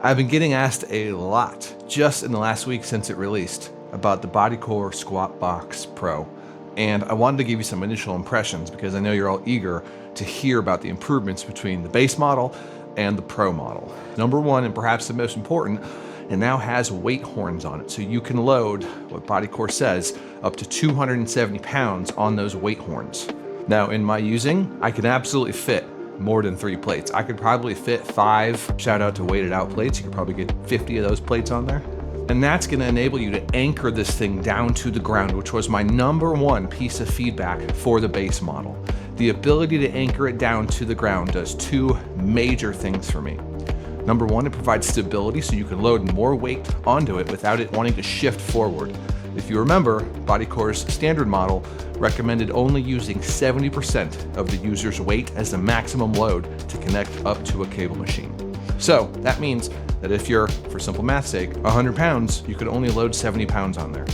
I've been getting asked a lot just in the last week since it released about the Bodykore Squat Box Pro. And I wanted to give you some initial impressions because I know you're all eager to hear about the improvements between the base model and the Pro model. Number one, and perhaps the most important, it now has weight horns on it. So you can load, what Bodykore says, up to 270 pounds on those weight horns. Now in my using, I can absolutely fit more than 3 plates. I could probably fit 5, shout out to weighted out plates. You could probably get 50 of those plates on there. And that's gonna enable you to anchor this thing down to the ground, which was my number one piece of feedback for the base model. The ability to anchor it down to the ground does 2 major things for me. Number one, it provides stability so you can load more weight onto it without it wanting to shift forward. If you remember, Bodykore's standard model recommended only using 70% of the user's weight as the maximum load to connect up to a cable machine. So that means that if you're, for simple math's sake, 100 pounds, you could only load 70 pounds on there.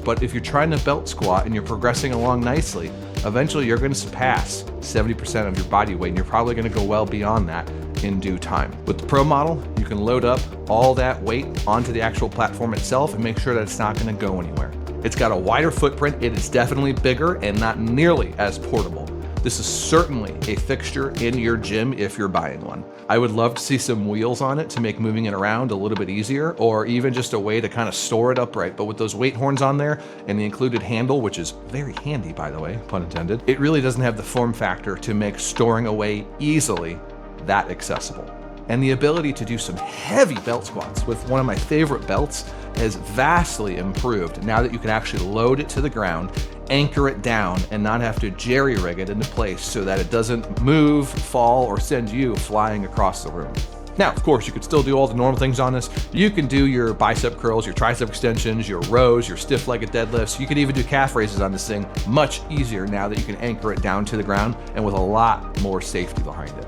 But if you're trying to belt squat and you're progressing along nicely, eventually you're going to surpass 70% of your body weight, and you're probably going to go well beyond that in due time. With the Pro model, you can load up all that weight onto the actual platform itself and make sure that it's not going to go anywhere. It's got a wider footprint, it is definitely bigger and not nearly as portable. This is certainly a fixture in your gym if you're buying one. I would love to see some wheels on it to make moving it around a little bit easier, or even just a way to kind of store it upright. But with those weight horns on there and the included handle, which is very handy by the way, pun intended, it really doesn't have the form factor to make storing away easily that accessible. And the ability to do some heavy belt squats with one of my favorite belts has vastly improved now that you can actually load it to the ground, anchor it down, and not have to jerry-rig it into place so that it doesn't move, fall, or send you flying across the room. Now, of course, you could still do all the normal things on this. You can do your bicep curls, your tricep extensions, your rows, your stiff-legged deadlifts. You can even do calf raises on this thing much easier now that you can anchor it down to the ground and with a lot more safety behind it.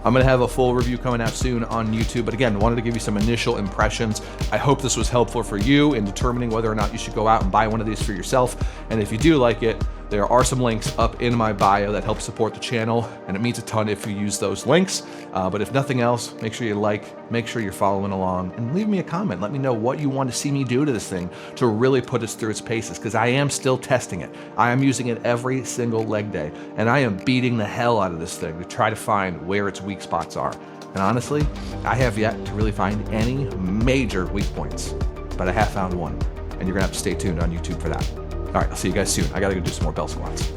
I'm gonna have a full review coming out soon on YouTube, but again, wanted to give you some initial impressions. I hope this was helpful for you in determining whether or not you should go out and buy one of these for yourself. And if you do like it, there are some links up in my bio that help support the channel, and it means a ton if you use those links. But if nothing else, make sure you like, make sure you're following along, and leave me a comment. Let me know what you want to see me do to this thing to really put us through its paces, because I am still testing it. I am using it every single leg day, and I am beating the hell out of this thing to try to find where its weak spots are. And honestly, I have yet to really find any major weak points, but I have found one, and you're gonna have to stay tuned on YouTube for that. All right, I'll see you guys soon. I gotta go do some more belt squats.